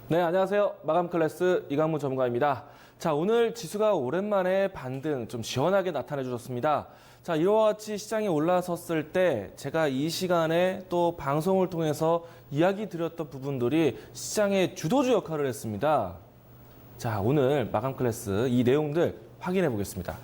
네, 안녕하세요. 마감 클래스 이강문 전문가입니다. 자, 오늘 지수가 오랜만에 반등 좀 시원하게 나타내 주셨습니다. 자, 이와 같이 시장이 올라섰을 때 제가 이 시간에 또 방송을 통해서 이야기 드렸던 부분들이 시장의 주도주 역할을 했습니다. 자, 오늘 마감 클래스 이 내용들 확인해 보겠습니다.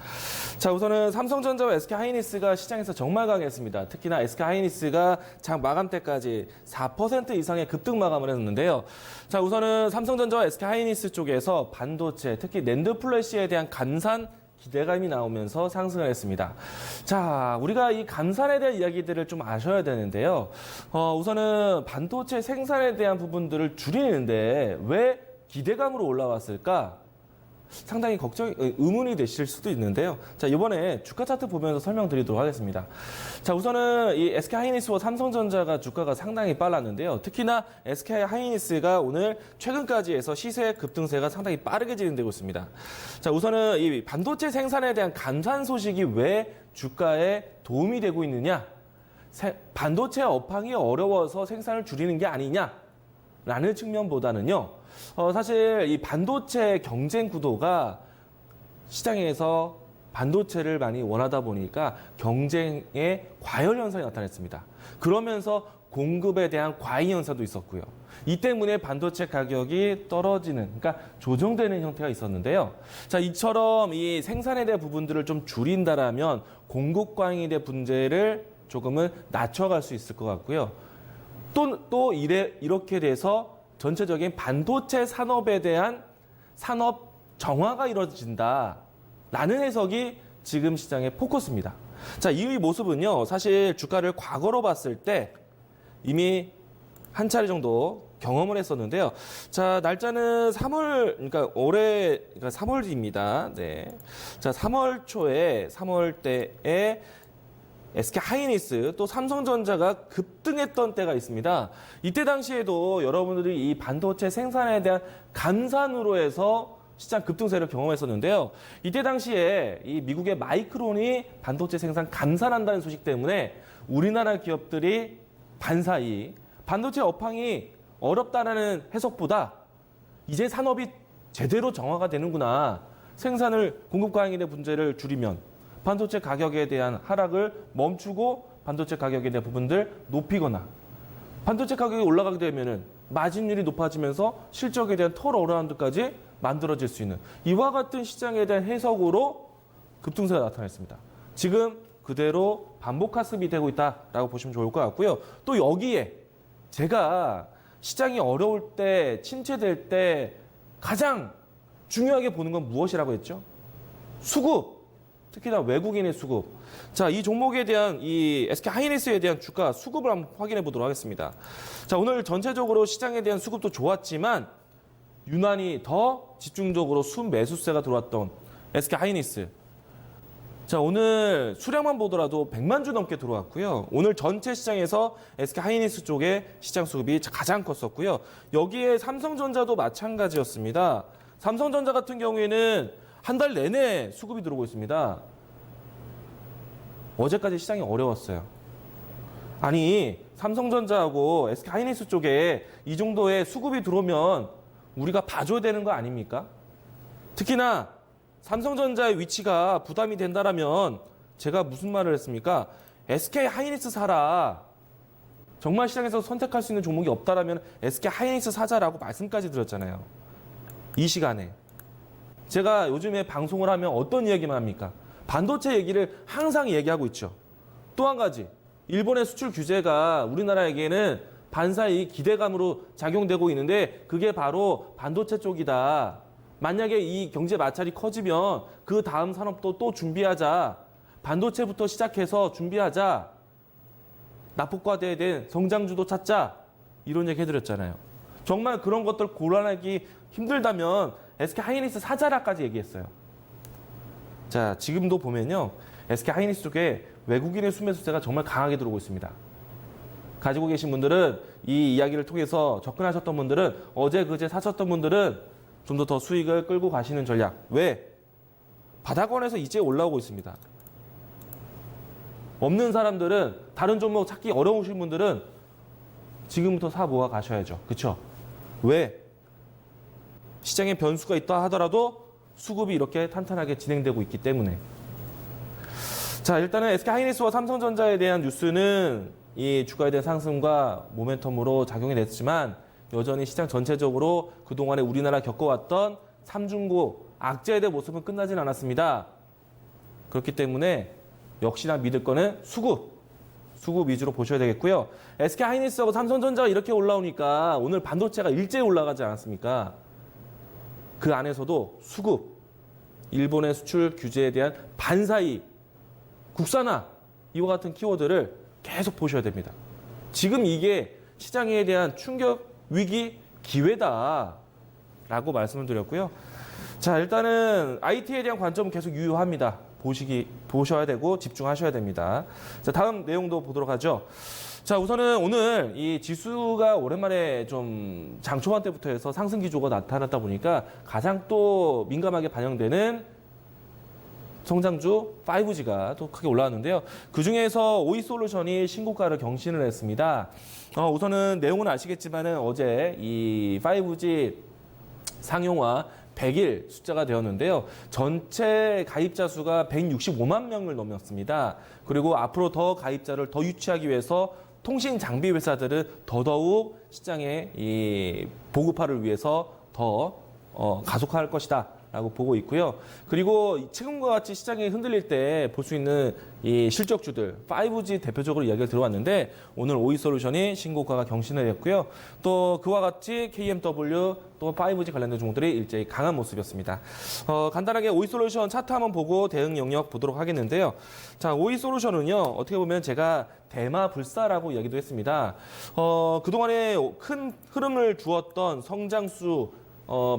자, 우선은 삼성전자와 SK하이닉스가 시장에서 정말 강했습니다. 특히나 SK하이닉스가 장 마감 때까지 4% 이상의 급등 마감을 했는데요. 자, 우선은 삼성전자와 SK하이닉스 쪽에서 반도체, 특히 낸드 플래시에 대한 감산 기대감이 나오면서 상승을 했습니다. 자, 우리가 이 감산에 대한 이야기들을 좀 아셔야 되는데요. 우선은 반도체 생산에 대한 부분들을 줄이는데 왜 기대감으로 올라왔을까? 상당히 의문이 되실 수도 있는데요. 자, 이번에 주가 차트 보면서 설명드리도록 하겠습니다. 자, 우선은 이 SK하이닉스와 삼성전자가 주가가 상당히 빨랐는데요. 특히나 SK하이닉스가 오늘 최근까지 해서 시세 급등세가 상당히 빠르게 진행되고 있습니다. 자, 우선은 이 반도체 생산에 대한 감산 소식이 왜 주가에 도움이 되고 있느냐? 반도체 업황이 어려워서 생산을 줄이는 게 아니냐라는 측면보다는요. 사실 이 반도체 경쟁 구도가 시장에서 반도체를 많이 원하다 보니까 경쟁의 과열 현상이 나타났습니다. 그러면서 공급에 대한 과잉 현상도 있었고요. 이 때문에 반도체 가격이 떨어지는, 그러니까 조정되는 형태가 있었는데요. 자, 이처럼 이 생산에 대한 부분들을 좀 줄인다라면 공급 과잉에 대한 문제를 조금은 낮춰갈 수 있을 것 같고요. 또 이렇게 돼서 전체적인 반도체 산업에 대한 산업 정화가 이루어진다라는 해석이 지금 시장의 포커스입니다. 자, 이 모습은요, 사실 주가를 과거로 봤을 때 이미 한 차례 정도 경험을 했었는데요. 자, 날짜는 3월, 그러니까 그러니까 3월입니다. 네. 자, 3월 초에, 3월 때에 SK하이닉스 또 삼성전자가 급등했던 때가 있습니다. 이때 당시에도 여러분들이 이 반도체 생산에 대한 감산으로 해서 시장 급등세를 경험했었는데요. 이때 당시에 이 미국의 마이크론이 반도체 생산 감산한다는 소식 때문에 우리나라 기업들이 반사이 반도체 업황이 어렵다는 해석보다 이제 산업이 제대로 정화가 되는구나. 생산을 공급 과잉에 대한 문제를 줄이면 반도체 가격에 대한 하락을 멈추고 반도체 가격에 대한 부분들 높이거나 반도체 가격이 올라가게 되면은 마진율이 높아지면서 실적에 대한 턴어라운드까지 만들어질 수 있는 이와 같은 시장에 대한 해석으로 급등세가 나타났습니다. 지금 그대로 반복 학습이 되고 있다라고 보시면 좋을 것 같고요. 또 여기에 제가 시장이 어려울 때, 침체될 때 가장 중요하게 보는 건 무엇이라고 했죠? 수급. 특히나 외국인의 수급. 자, 이 종목에 대한 이 SK하이닉스에 대한 주가 수급을 한번 확인해 보도록 하겠습니다. 자, 오늘 전체적으로 시장에 대한 수급도 좋았지만 유난히 더 집중적으로 순매수세가 들어왔던 SK하이닉스. 자, 오늘 수량만 보더라도 100만 주 넘게 들어왔고요. 오늘 전체 시장에서 SK하이닉스 쪽의 시장 수급이 가장 컸었고요. 여기에 삼성전자도 마찬가지였습니다. 삼성전자 같은 경우에는 한 달 내내 수급이 들어오고 있습니다. 어제까지 시장이 어려웠어요. 아니, 삼성전자하고 SK하이닉스 쪽에 이 정도의 수급이 들어오면 우리가 봐줘야 되는 거 아닙니까? 특히나 삼성전자의 위치가 부담이 된다라면 제가 무슨 말을 했습니까? SK하이닉스 사라. 정말 시장에서 선택할 수 있는 종목이 없다라면 SK하이닉스 사자라고 말씀까지 드렸잖아요. 이 시간에. 제가 요즘에 방송을 하면 어떤 이야기만 합니까? 반도체 얘기를 항상 얘기하고 있죠. 또 한 가지, 일본의 수출 규제가 우리나라에게는 반사이 기대감으로 작용되고 있는데 그게 바로 반도체 쪽이다. 만약에 이 경제 마찰이 커지면 그 다음 산업도 또 준비하자. 반도체부터 시작해서 준비하자. 낙폭과대에 성장주도 찾자. 이런 얘기 해드렸잖아요. 정말 그런 것들 고려하기 힘들다면 SK하이닉스 사자라까지 얘기했어요. 자, 지금도 보면요. SK하이닉스 쪽에 외국인의 순매수세가 정말 강하게 들어오고 있습니다. 가지고 계신 분들은 이 이야기를 통해서 접근하셨던 분들은 어제 그제 사셨던 분들은 좀 더 수익을 끌고 가시는 전략. 왜? 바닥권에서 이제 올라오고 있습니다. 없는 사람들은 다른 종목 찾기 어려우신 분들은 지금부터 사 모아 가셔야죠. 그렇죠? 왜? 시장에 변수가 있다 하더라도 수급이 이렇게 탄탄하게 진행되고 있기 때문에. 자, 일단은 SK하이닉스와 삼성전자에 대한 뉴스는 이 주가에 대한 상승과 모멘텀으로 작용이 됐지만 여전히 시장 전체적으로 그동안에 우리나라 겪어왔던 삼중고 악재에 대한 모습은 끝나진 않았습니다. 그렇기 때문에 역시나 믿을 거는 수급 위주로 보셔야 되겠고요. SK하이닉스하고 삼성전자가 이렇게 올라오니까 오늘 반도체가 일제히 올라가지 않았습니까? 그 안에서도 수급, 일본의 수출 규제에 대한 반사이, 국산화 이와 같은 키워드를 계속 보셔야 됩니다. 지금 이게 시장에 대한 충격, 위기, 기회다라고 말씀을 드렸고요. 자, 일단은 IT에 대한 관점은 계속 유효합니다. 보셔야 되고 집중하셔야 됩니다. 자, 다음 내용도 보도록 하죠. 자, 우선은 오늘 이 지수가 오랜만에 좀 장 초반 때부터 해서 상승 기조가 나타났다 보니까 가장 또 민감하게 반영되는 성장주 5G가 또 크게 올라왔는데요. 그중에서 오이솔루션이 신고가를 경신을 했습니다. 우선은 내용은 아시겠지만은 어제 이 5G 상용화 100일 숫자가 되었는데요. 전체 가입자 수가 165만 명을 넘었습니다. 그리고 앞으로 더 가입자를 더 유치하기 위해서 통신 장비 회사들은 더더욱 시장의 이 보급화를 위해서 더 가속화할 것이다. 라고 보고 있고요. 그리고 지금과 같이 시장이 흔들릴 때 볼 수 있는 이 실적주들 5G 대표적으로 이야기를 들어왔는데 오늘 오이솔루션이 신고가가 경신을 했고요. 또 그와 같이 KMW 또 5G 관련된 종목들이 일제히 강한 모습이었습니다. 간단하게 오이솔루션 차트 한번 보고 대응 영역 보도록 하겠는데요. 자, 오이솔루션은요. 어떻게 보면 제가 대마불사라고 이야기도 했습니다. 그동안에 큰 흐름을 주었던 성장수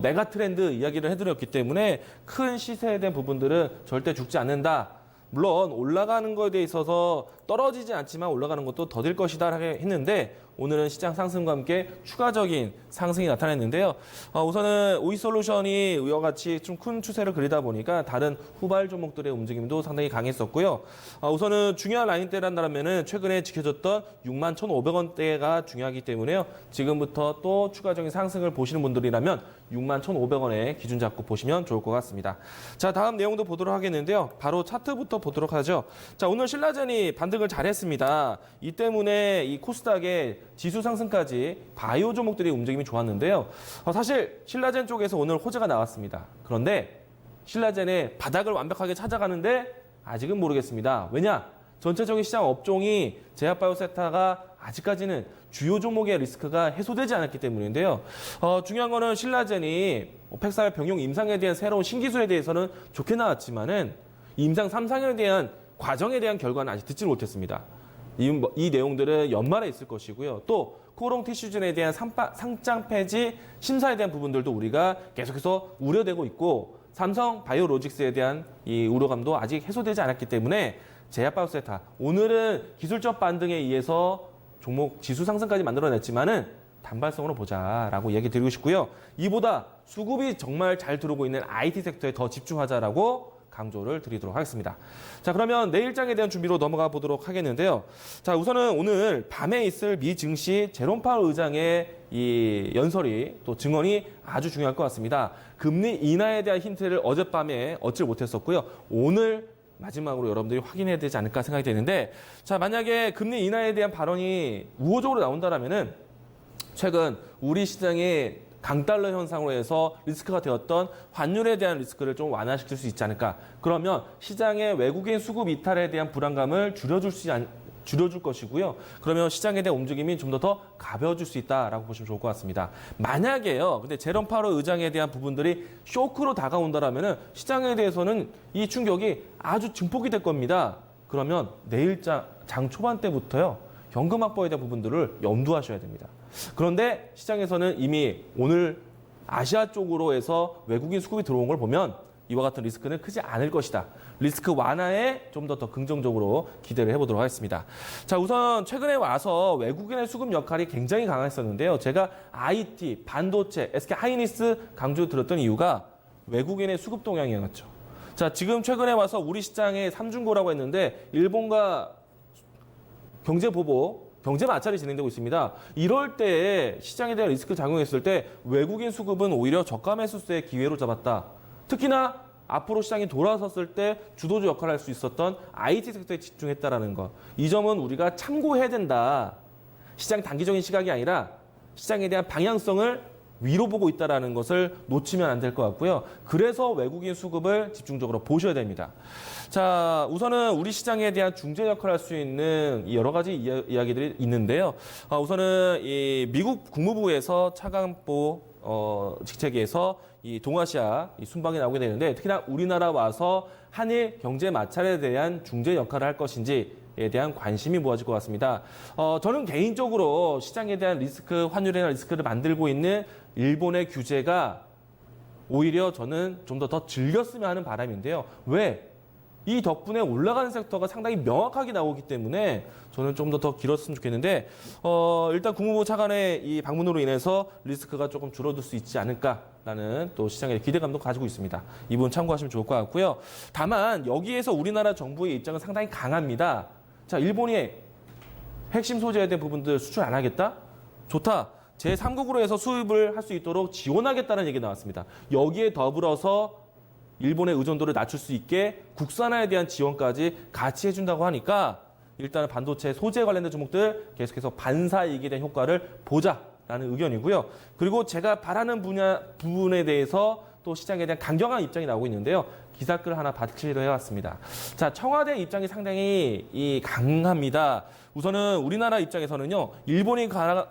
메가 트렌드 이야기를 해드렸기 때문에 큰 시세에 대한 부분들은 절대 죽지 않는다. 물론 올라가는 것에 대해 있어서 떨어지지 않지만 올라가는 것도 더딜 것이다 했는데 오늘은 시장 상승과 함께 추가적인 상승이 나타났는데요. 우선은 오이솔루션이 이와 같이 좀 큰 추세를 그리다 보니까 다른 후발 종목들의 움직임도 상당히 강했었고요. 우선은 중요한 라인대란다면은 최근에 지켜졌던 61,500원대가 중요하기 때문에요. 지금부터 또 추가적인 상승을 보시는 분들이라면 61,500원에 기준 잡고 보시면 좋을 것 같습니다. 자, 다음 내용도 보도록 하겠는데요. 바로 차트부터 보도록 하죠. 자, 오늘 신라젠이 반등을 잘했습니다. 이 때문에 이 코스닥의 지수 상승까지 바이오 종목들이 움직임이 좋았는데요. 사실 신라젠 쪽에서 오늘 호재가 나왔습니다. 그런데 신라젠의 바닥을 완벽하게 찾아가는데 아직은 모르겠습니다. 왜냐? 전체적인 시장 업종이 제약바이오세타가 아직까지는 주요 종목의 리스크가 해소되지 않았기 때문인데요. 중요한 거는 신라젠이 팩사일 병용 임상에 대한 새로운 신기술에 대해서는 좋게 나왔지만은 임상 3상에 대한 과정에 대한 결과는 아직 듣지를 못했습니다. 이 내용들은 연말에 있을 것이고요. 또 코롱 티슈즌에 대한 상장 폐지 심사에 대한 부분들도 우리가 계속해서 우려되고 있고 삼성 바이오로직스에 대한 이 우려감도 아직 해소되지 않았기 때문에 제약바이오세타 오늘은 기술적 반등에 의해서 종목 지수 상승까지 만들어냈지만은 단발성으로 보자라고 얘기 드리고 싶고요. 이보다 수급이 정말 잘 들어오고 있는 IT 섹터에 더 집중하자라고 강조를 드리도록 하겠습니다. 자, 그러면 내일장에 대한 준비로 넘어가 보도록 하겠는데요. 자, 우선은 오늘 밤에 있을 미 증시 제롬 파월 의장의 이 연설이 또 증언이 아주 중요할 것 같습니다. 금리 인하에 대한 힌트를 어젯밤에 얻지 못했었고요. 오늘 마지막으로 여러분들이 확인해야 되지 않을까 생각이 되는데, 자, 만약에 금리 인하에 대한 발언이 우호적으로 나온다라면은 최근 우리 시장의 강달러 현상으로 해서 리스크가 되었던 환율에 대한 리스크를 좀 완화시킬 수 있지 않을까. 그러면 시장의 외국인 수급 이탈에 대한 불안감을 줄여줄 것이고요. 그러면 시장에 대한 움직임이 좀 더 가벼워질 수 있다라고 보시면 좋을 것 같습니다. 만약에요. 근데 제롬 파월 의장에 대한 부분들이 쇼크로 다가온다라면은 시장에 대해서는 이 충격이 아주 증폭이 될 겁니다. 그러면 내일 장 초반 때부터요. 현금 확보에 대한 부분들을 염두하셔야 됩니다. 그런데 시장에서는 이미 오늘 아시아 쪽으로 해서 외국인 수급이 들어온 걸 보면 이와 같은 리스크는 크지 않을 것이다. 리스크 완화에 좀 더 긍정적으로 기대를 해보도록 하겠습니다. 자, 우선 최근에 와서 외국인의 수급 역할이 굉장히 강했었는데요. 제가 IT, 반도체, SK하이닉스 강조 들었던 이유가 외국인의 수급 동향이었죠. 자, 지금 최근에 와서 우리 시장의 삼중고라고 했는데 일본과 경제보복 경제 마찰이 진행되고 있습니다. 이럴 때 시장에 대한 리스크 작용했을 때 외국인 수급은 오히려 저가 매수세의 기회로 잡았다. 특히나 앞으로 시장이 돌아섰을 때 주도주 역할을 할 수 있었던 IT 섹터에 집중했다라는 것. 이 점은 우리가 참고해야 된다. 시장 단기적인 시각이 아니라 시장에 대한 방향성을 위로 보고 있다는 것을 놓치면 안 될 것 같고요. 그래서 외국인 수급을 집중적으로 보셔야 됩니다. 자, 우선은 우리 시장에 대한 중재 역할을 할 수 있는 여러 가지 이야기들이 있는데요. 우선은 이 미국 국무부에서 차관보 직책에서 이 동아시아 이 순방이 나오게 되는데 특히나 우리나라 와서 한일 경제 마찰에 대한 중재 역할을 할 것인지에 대한 관심이 모아질 것 같습니다. 저는 개인적으로 시장에 대한 리스크, 환율에 대한 리스크를 만들고 있는 일본의 규제가 오히려 저는 좀 더 즐겼으면 하는 바람인데요. 왜? 이 덕분에 올라가는 섹터가 상당히 명확하게 나오기 때문에 저는 좀 더 길었으면 좋겠는데 일단 국무부 차관의 이 방문으로 인해서 리스크가 조금 줄어들 수 있지 않을까라는 또 시장의 기대감도 가지고 있습니다. 이 부분 참고하시면 좋을 것 같고요. 다만 여기에서 우리나라 정부의 입장은 상당히 강합니다. 자, 일본이 핵심 소재에 대한 부분들 수출 안 하겠다? 좋다. 제3국으로 해서 수입을 할 수 있도록 지원하겠다는 얘기가 나왔습니다. 여기에 더불어서 일본의 의존도를 낮출 수 있게 국산화에 대한 지원까지 같이 해준다고 하니까 일단은 반도체 소재 관련된 종목들 계속해서 반사이익에 대한 효과를 보자라는 의견이고요. 그리고 제가 바라는 부분에 대해서 또 시장에 대한 강경한 입장이 나오고 있는데요. 기사글 하나 받치려 해왔습니다. 자, 청와대 입장이 상당히 강합니다. 우선은 우리나라 입장에서는요, 일본이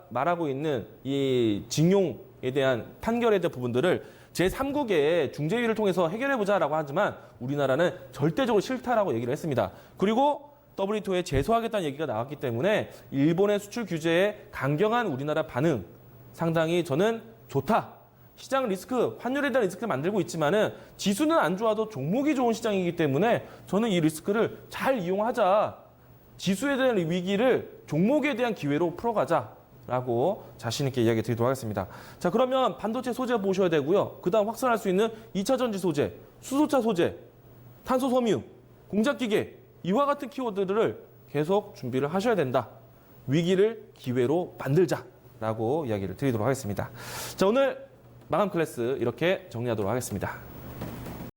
말하고 있는 이 징용에 대한 판결에 대한 부분들을 제3국의 중재위를 통해서 해결해보자라고 하지만 우리나라는 절대적으로 싫다라고 얘기를 했습니다. 그리고 WTO에 제소하겠다는 얘기가 나왔기 때문에 일본의 수출 규제에 강경한 우리나라 반응 상당히 저는 좋다. 시장 리스크, 환율에 대한 리스크를 만들고 있지만은 지수는 안 좋아도 종목이 좋은 시장이기 때문에 저는 이 리스크를 잘 이용하자. 지수에 대한 위기를 종목에 대한 기회로 풀어가자라고 자신 있게 이야기 드리도록 하겠습니다. 자, 그러면 반도체 소재 보셔야 되고요. 그다음 확산할 수 있는 2차 전지 소재, 수소차 소재, 탄소 섬유, 공작기계 이와 같은 키워드들을 계속 준비를 하셔야 된다. 위기를 기회로 만들자라고 이야기를 드리도록 하겠습니다. 자, 오늘 마감 클래스 이렇게 정리하도록 하겠습니다.